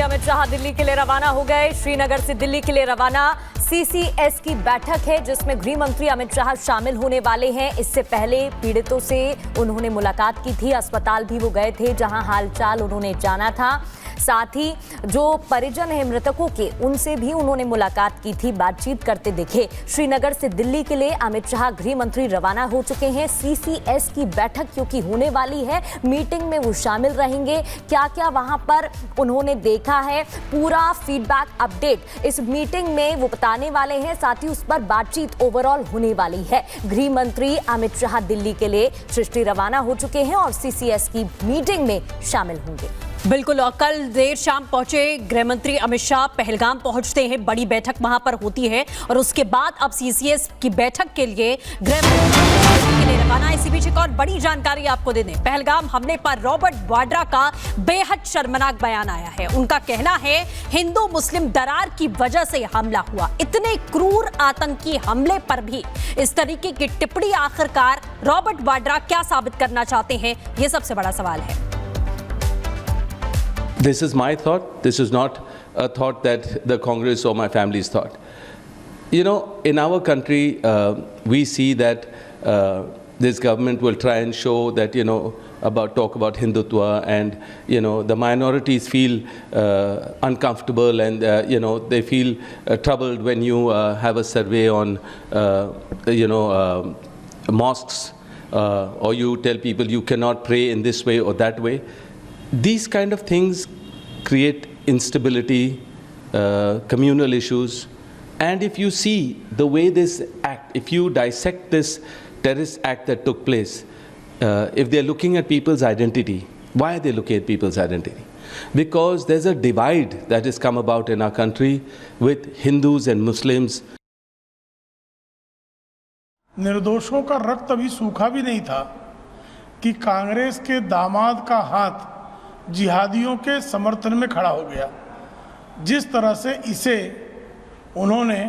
अमित शाह दिल्ली के लिए रवाना हो गए। श्रीनगर से दिल्ली के लिए रवाना। सीसीएस की बैठक है जिसमें गृह मंत्री अमित शाह शामिल होने वाले हैं। इससे पहले पीड़ितों से उन्होंने मुलाकात की थी, अस्पताल भी वो गए थे जहां हालचाल उन्होंने जाना था। साथ ही जो परिजन हैं मृतकों के, उनसे भी उन्होंने मुलाकात की थी, बातचीत करते दिखे। श्रीनगर से दिल्ली के लिए अमित शाह गृह मंत्री रवाना हो चुके हैं। सीसीएस की बैठक क्योंकि होने वाली है, मीटिंग में वो शामिल रहेंगे। क्या क्या वहां पर उन्होंने देखा है, पूरा फीडबैक अपडेट इस मीटिंग में वो बताने वाले हैं। साथ ही उस पर बातचीत ओवरऑल होने वाली है। गृह मंत्री अमित शाह दिल्ली के लिए सृष्टि रवाना हो चुके हैं और सीसीएस की मीटिंग में शामिल होंगे। बिल्कुल, और कल देर शाम पहुंचे गृह मंत्री अमित शाह पहलगाम पहुंचते हैं, बड़ी बैठक वहां पर होती है और उसके बाद अब सीसीएस की बैठक के लिए गृह मंत्री के लिए रवाना। इसी बीच एक और बड़ी जानकारी आपको दे दें, पहलगाम हमले पर रॉबर्ट वाड्रा का बेहद शर्मनाक बयान आया है। उनका कहना है हिंदू मुस्लिम दरार की वजह से हमला हुआ। इतने क्रूर आतंकी हमले पर भी इस तरीके की टिप्पणी, आखिरकार रॉबर्ट वाड्रा क्या साबित करना चाहते हैं, ये सबसे बड़ा सवाल है। This is my thought. This is not a thought that the Congress or my family's thought. You know, in our country, we see that this government will try and show that, talk about Hindutva, and, the minorities feel uncomfortable and, they feel troubled when you have a survey on, mosques, or you tell people you cannot pray in this way or that way. These kind of things create instability, communal issues, and if you see the way this act, if you dissect this terrorist act that took place, if they're looking at people's identity, why are they looking at people's identity? Because there's a divide that has come about in our country with Hindus and Muslims. निर्दोषों का रक्त अभी सूखा भी नहीं था कि कांग्रेस के दामाद का हाथ जिहादियों के समर्थन में खड़ा हो गया। जिस तरह से इसे उन्होंने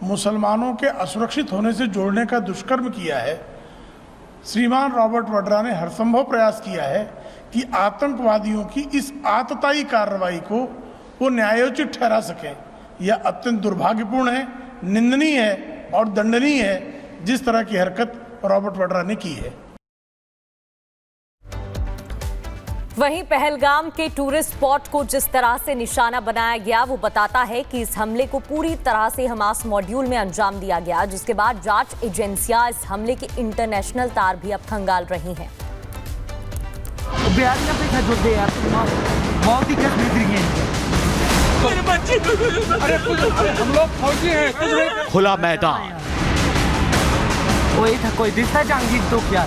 मुसलमानों के असुरक्षित होने से जोड़ने का दुष्कर्म किया है, श्रीमान रॉबर्ट वाड्रा ने हरसंभव प्रयास किया है कि आतंकवादियों की इस आतताई कार्रवाई को वो न्यायोचित ठहरा सकें। यह अत्यंत दुर्भाग्यपूर्ण है, निंदनीय है और दंडनीय है जिस तरह की हरकत रॉबर्ट वाड्रा ने की है। वहीं पहलगाम के टूरिस्ट स्पॉट को जिस तरह से निशाना बनाया गया, वो बताता है कि इस हमले को पूरी तरह से हमास मॉड्यूल में अंजाम दिया गया, जिसके बाद जांच एजेंसियां इस हमले के इंटरनेशनल तार भी अब खंगाल रही हैं। हम लोग फौजी हैं। खुला मैदान, वही था, कोई दिखता जहांगीर तो क्या,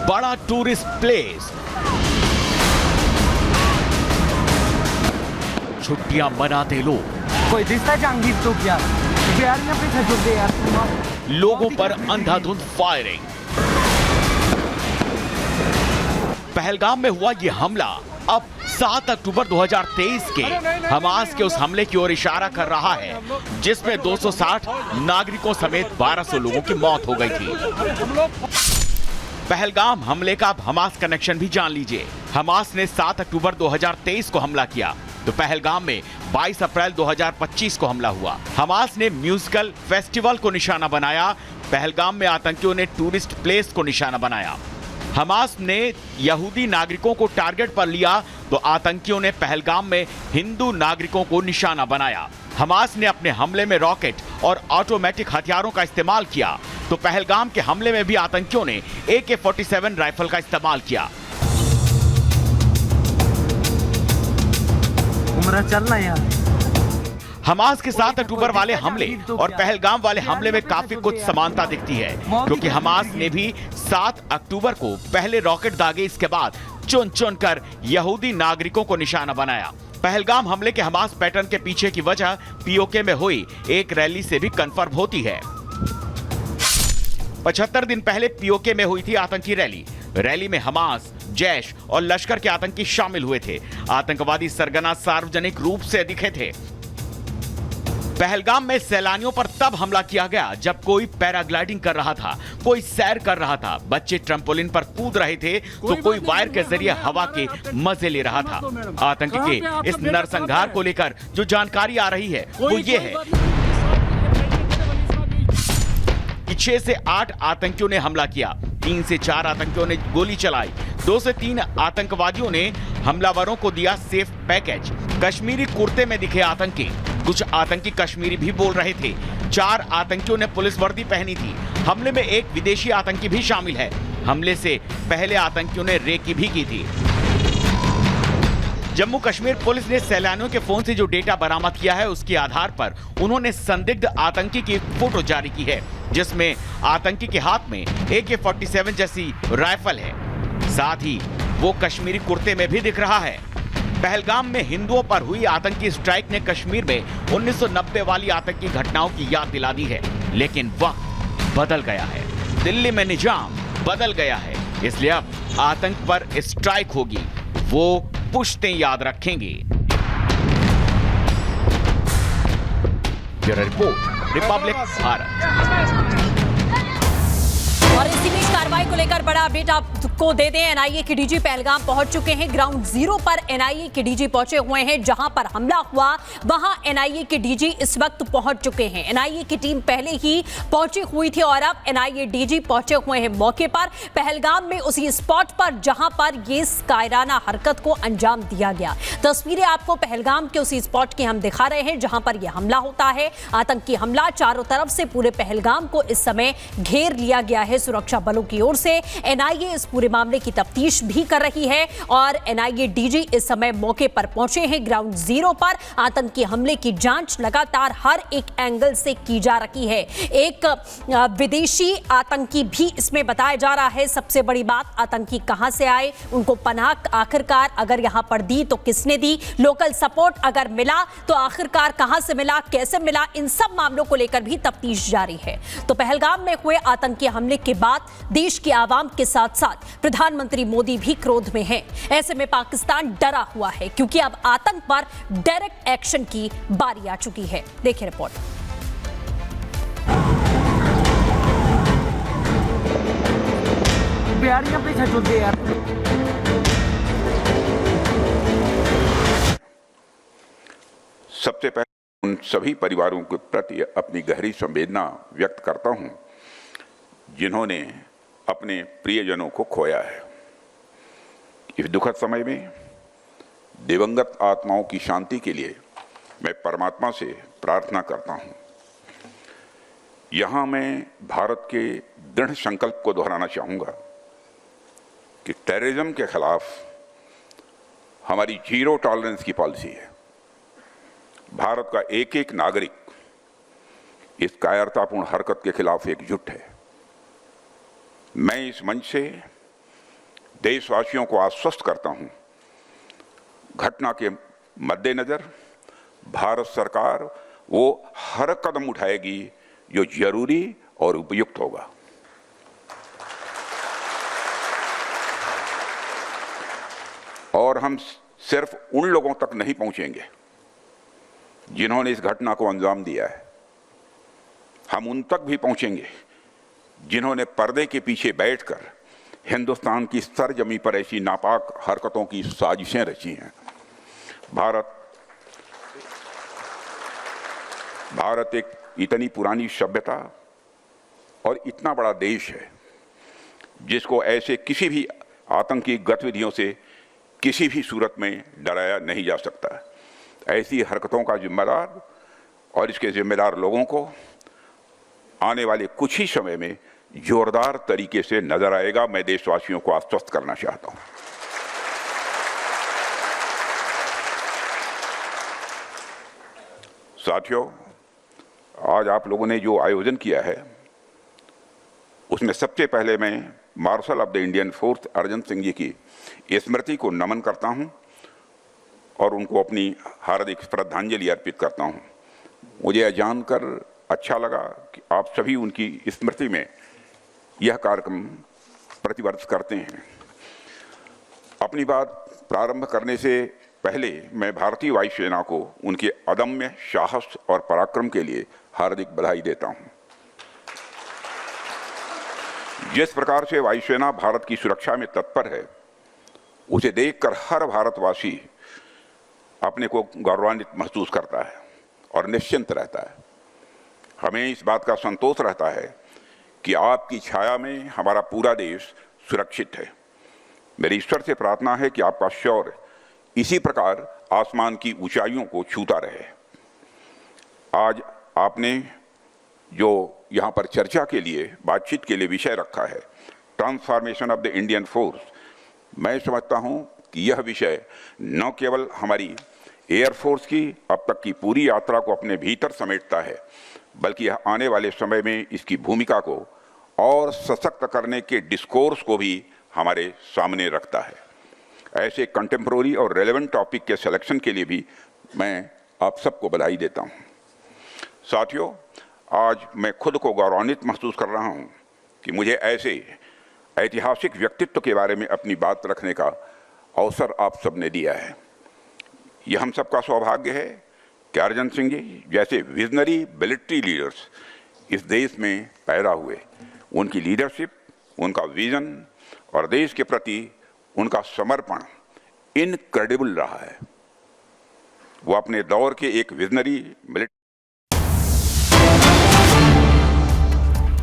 बड़ा टूरिस्ट प्लेस, छुट्टियां मनाते लोग, कोई दिखता जहांगीर तो क्या, बिहारियां पे खजूर दे यार। लोगों पर अंधाधुंध फायरिंग। पहलगाम में हुआ ये हमला अब 7 अक्टूबर 2023 के हमास के उस हमले की ओर इशारा कर रहा है जिसमें 260 नागरिकों समेत 1200 लोगों की मौत हो गई थी। पहलगाम हमले का अब हमास कनेक्शन भी जान लीजिए। हमास ने 7 अक्टूबर 2023 को हमला किया तो पहलगाम में 22 अप्रैल 2025 को हमला हुआ। हमास ने म्यूजिकल फेस्टिवल को निशाना बनाया, पहलगाम में आतंकियों ने टूरिस्ट प्लेस को निशाना बनाया। हमास ने यहूदी नागरिकों को टारगेट पर लिया तो आतंकियों ने पहलगाम में हिंदू नागरिकों को निशाना बनाया। हमास ने अपने हमले में रॉकेट और ऑटोमेटिक हथियारों का इस्तेमाल किया तो पहलगाम के हमले में भी आतंकियों ने AK-47 राइफल का इस्तेमाल किया। चलना यार। हमास के 7 अक्टूबर वाले हमले और पहलगाम वाले हमले में काफी कुछ समानता दिखती है, क्योंकि हमास ने भी 7 अक्टूबर को पहले रॉकेट दागे, इसके बाद चुन चुन कर यहूदी नागरिकों को निशाना बनाया। पहलगाम हमले के हमास पैटर्न के पीछे की वजह पीओके में हुई एक रैली से भी कंफर्म होती है। 75 दिन पहले पीओके में हुई थी आतंकी रैली। रैली में हमास, जैश और लश्कर के आतंकी शामिल हुए थे। आतंकवादी सरगना सार्वजनिक रूप से दिखे थे। पहलगाम में सैलानियों पर तब हमला किया गया जब कोई पैराग्लाइडिंग कर रहा था, कोई सैर कर रहा था, बच्चे ट्रम्पोलिन पर कूद रहे थे तो कोई वायर के जरिए हवा के मजे ले रहा था। आतंकी के इस नरसंहार को लेकर जो जानकारी आ रही है वो ये है कि 6 से 8 आतंकियों ने हमला किया, 3 से 4 आतंकियों ने गोली चलाई, 2 से 3 आतंकवादियों ने हमलावरों को दिया सेफ पैकेज। कश्मीरी कुर्ते में दिखे आतंकी, कुछ आतंकी कश्मीरी भी बोल रहे थे। 4 आतंकियों ने पुलिस वर्दी पहनी थी। हमले में एक विदेशी आतंकी भी शामिल है। हमले से पहले आतंकियों ने रेकी भी की थी। जम्मू कश्मीर पुलिस ने सैलानियों के फोन से जो डेटा बरामद किया है उसके आधार पर उन्होंने संदिग्ध आतंकी की फोटो जारी की है, जिसमें आतंकी के हाथ में AK-47 जैसी राइफल है। साथ ही वो कश्मीरी कुर्ते में भी दिख रहा है। पहलगाम में हिंदुओं पर हुई आतंकी स्ट्राइक ने कश्मीर में 1990 वाली आतंकी घटनाओं की याद दिला दी है, लेकिन वक्त बदल गया है। दिल्ली में निजाम बदल गया है, इसलिए अब आतंक पर स्ट्राइक होगी, वो पुश्तें याद रखेंगे। Bureau report, Republic Bharat. और इसी बीच कार्रवाई को लेकर बड़ा अपडेट आपको दे दें। एनआईए के डीजी पहलगाम पहुंच चुके हैं। ग्राउंड जीरो पर एनआईए के डीजी पहुंचे हुए हैं। जहां पर हमला हुआ वहां एनआईए के डीजी इस वक्त पहुंच चुके हैं। एनआईए की टीम पहले ही पहुंची हुई थी और अब एनआईए डीजी पहुंचे हुए हैं मौके पर, पहलगाम में उसी स्पॉट पर जहां पर ये कायराना हरकत को अंजाम दिया गया। तस्वीरें आपको पहलगाम के उसी स्पॉट की हम दिखा रहे हैं जहां पर यह हमला होता है। आतंकी हमला, चारों तरफ से पूरे पहलगाम को इस समय घेर लिया गया है सुरक्षा बलों की ओर से। एनआईए इस पूरे मामले की तफ्तीश भी कर रही है और एनआईए डीजी इस समय मौके पर पहुंचे हैं ग्राउंड जीरो पर। आतंकी हमले की जांच लगातार हर एक एंगल से की जा रही है। एक विदेशी आतंकी भी इसमें बताया जा रहा है। सबसे बड़ी बात, आतंकी कहां से आए, उनको पनाह आखिरकार अगर यहां पर दी तो किसने दी, लोकल सपोर्ट अगर मिला तो आखिरकार कहां से मिला, कैसे मिला, इन सब मामलों को लेकर भी तफ्तीश जारी है। तो पहलगाम में हुए आतंकी हमले के बाद देश की आवाम के साथ साथ प्रधानमंत्री मोदी भी क्रोध में हैं। ऐसे में पाकिस्तान डरा हुआ है क्योंकि अब आतंक पर डायरेक्ट एक्शन की बारी आ चुकी है। देखिए रिपोर्ट। बिहारियां पे छचोते यार। सबसे पहले उन सभी परिवारों के प्रति अपनी गहरी संवेदना व्यक्त करता हूं जिन्होंने अपने प्रियजनों को खोया है। इस दुखद समय में दिवंगत आत्माओं की शांति के लिए मैं परमात्मा से प्रार्थना करता हूं। यहां मैं भारत के दृढ़ संकल्प को दोहराना चाहूंगा कि टेररिज्म के खिलाफ हमारी जीरो टॉलरेंस की पॉलिसी है। भारत का एक एक नागरिक इस कायरतापूर्ण हरकत के खिलाफ एकजुट है। मैं इस मंच से देशवासियों को आश्वस्त करता हूं, घटना के मद्देनजर भारत सरकार वो हर कदम उठाएगी जो जरूरी और उपयुक्त होगा। और हम सिर्फ उन लोगों तक नहीं पहुंचेंगे जिन्होंने इस घटना को अंजाम दिया है, हम उन तक भी पहुंचेंगे जिन्होंने पर्दे के पीछे बैठकर हिंदुस्तान की सरजमी पर ऐसी नापाक हरकतों की साजिशें रची हैं। भारत एक इतनी पुरानी सभ्यता और इतना बड़ा देश है जिसको ऐसे किसी भी आतंकी गतिविधियों से किसी भी सूरत में डराया नहीं जा सकता। ऐसी हरकतों का जिम्मेदार और इसके जिम्मेदार लोगों को आने वाले कुछ ही समय में जोरदार तरीके से नजर आएगा। मैं देशवासियों को आश्वस्त करना चाहता हूं। साथियों, आज आप लोगों ने जो आयोजन किया है उसमें सबसे पहले मैं marshal of the Indian force Arjan Singh ji की स्मृति को नमन करता हूं और उनको अपनी हार्दिक श्रद्धांजलि अर्पित करता हूं। मुझे यह जानकर अच्छा लगा कि आप सभी उनकी स्मृति में यह कार्यक्रम प्रतिवर्ष करते हैं। अपनी बात प्रारंभ करने से पहले मैं भारतीय वायुसेना को उनके अदम्य साहस और पराक्रम के लिए हार्दिक बधाई देता हूं। जिस प्रकार से वायुसेना भारत की सुरक्षा में तत्पर है, उसे देखकर हर भारतवासी अपने को गौरवान्वित महसूस करता है और निश्चिंत रहता है। हमें इस बात का संतोष रहता है कि आपकी छाया में हमारा पूरा देश सुरक्षित है। मेरी ईश्वर से प्रार्थना है कि आपका शौर्य इसी प्रकार आसमान की ऊंचाइयों को छूता रहे। आज आपने जो यहाँ पर चर्चा के लिए, बातचीत के लिए विषय रखा है, transformation of the Indian force, मैं समझता हूँ कि यह विषय न केवल हमारी एयरफोर्स की अब तक की पूरी यात्रा को अपने भीतर समेटता है, बल्कि यह आने वाले समय में इसकी भूमिका को और सशक्त करने के डिस्कोर्स को भी हमारे सामने रखता है। ऐसे कंटेम्प्रोरी और रेलेवेंट टॉपिक के सिलेक्शन के लिए भी मैं आप सबको बधाई देता हूँ। साथियों, आज मैं खुद को गौरवान्वित महसूस कर रहा हूँ कि मुझे ऐसे ऐतिहासिक व्यक्तित्व के बारे में अपनी बात रखने का अवसर आप सबने दिया है। यह हम सबका सौभाग्य है कि अर्जन सिंह जी जैसे विजनरी मिलिट्री लीडर्स इस देश में पैदा हुए। उनकी लीडरशिप, उनका विजन और देश के प्रति उनका समर्पण इनक्रेडिबल रहा है। वो अपने दौर के एक विजनरी मिलिट्री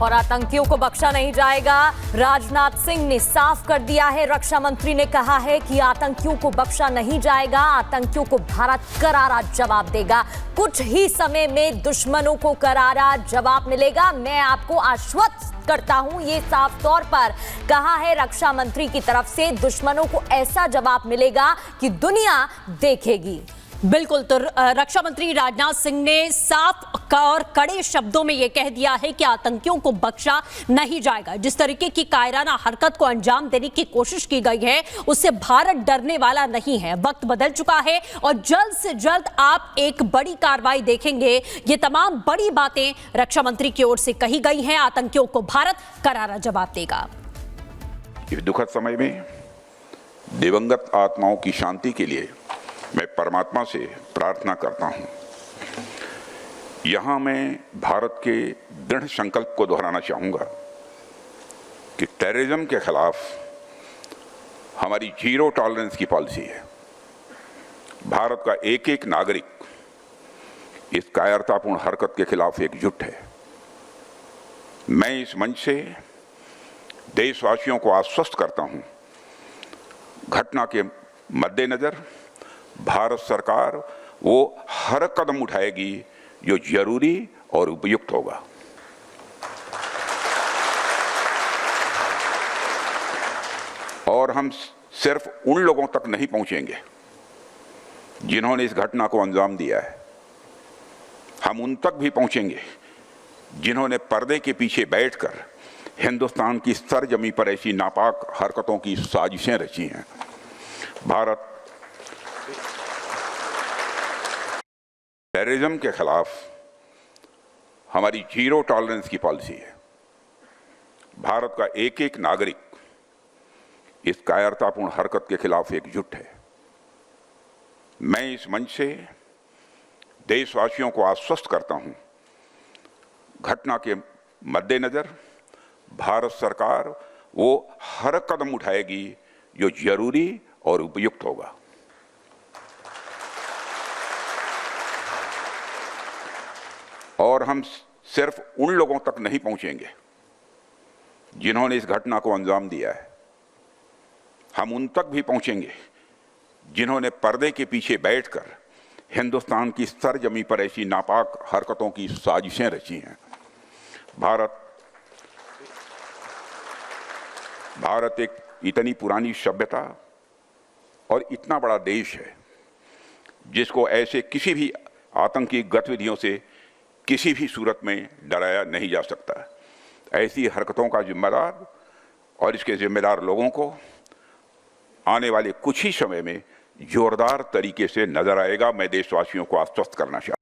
और आतंकियों को बख्शा नहीं जाएगा, राजनाथ सिंह ने साफ कर दिया है। रक्षा मंत्री ने कहा है कि आतंकियों को बख्शा नहीं जाएगा, आतंकियों को भारत करारा जवाब देगा। कुछ ही समय में दुश्मनों को करारा जवाब मिलेगा, मैं आपको आश्वस्त करता हूं। ये साफ तौर पर कहा है रक्षा मंत्री की तरफ से, दुश्मनों को ऐसा जवाब मिलेगा कि दुनिया देखेगी। बिल्कुल, तो रक्षा मंत्री राजनाथ सिंह ने साफ और कड़े शब्दों में यह कह दिया है कि आतंकियों को बख्शा नहीं जाएगा। जिस तरीके की कायराना हरकत को अंजाम देने की कोशिश की गई है, उससे भारत डरने वाला नहीं है। वक्त बदल चुका है और जल्द से जल्द आप एक बड़ी कार्रवाई देखेंगे। ये तमाम बड़ी बातें रक्षा मंत्री की ओर से कही गई हैं। आतंकियों को भारत करारा जवाब देगा। इस दुखद समय में दिवंगत आत्माओं की शांति के लिए मैं परमात्मा से प्रार्थना करता हूं। यहां मैं भारत के दृढ़ संकल्प को दोहराना चाहूंगा कि टेररिज्म के खिलाफ हमारी जीरो टॉलरेंस की पॉलिसी है। भारत का एक एक नागरिक इस कायरतापूर्ण हरकत के खिलाफ एकजुट है। मैं इस मंच से देशवासियों को आश्वस्त करता हूं, घटना के मद्देनजर भारत सरकार वो हर कदम उठाएगी जो जरूरी और उपयुक्त होगा। और हम सिर्फ उन लोगों तक नहीं पहुंचेंगे जिन्होंने इस घटना को अंजाम दिया है, हम उन तक भी पहुंचेंगे जिन्होंने पर्दे के पीछे बैठकर हिंदुस्तान की सरजमी पर ऐसी नापाक हरकतों की साजिशें रची हैं। भारत टेररिज्म के खिलाफ हमारी जीरो टॉलरेंस की पॉलिसी है। भारत का एक एक नागरिक इस कायरतापूर्ण हरकत के खिलाफ एकजुट है। मैं इस मंच से देशवासियों को आश्वस्त करता हूं, घटना के मद्देनजर भारत सरकार वो हर कदम उठाएगी जो जरूरी और उपयुक्त होगा। और हम सिर्फ उन लोगों तक नहीं पहुंचेंगे जिन्होंने इस घटना को अंजाम दिया है, हम उन तक भी पहुंचेंगे जिन्होंने पर्दे के पीछे बैठकर हिंदुस्तान की सरजमी पर ऐसी नापाक हरकतों की साजिशें रची हैं। भारत एक इतनी पुरानी सभ्यता और इतना बड़ा देश है जिसको ऐसे किसी भी आतंकी गतिविधियों से किसी भी सूरत में डराया नहीं जा सकता। ऐसी हरकतों का जिम्मेदार और इसके जिम्मेदार लोगों को आने वाले कुछ ही समय में जोरदार तरीके से नजर आएगा। मैं देशवासियों को आश्वस्त करना चाहता हूं।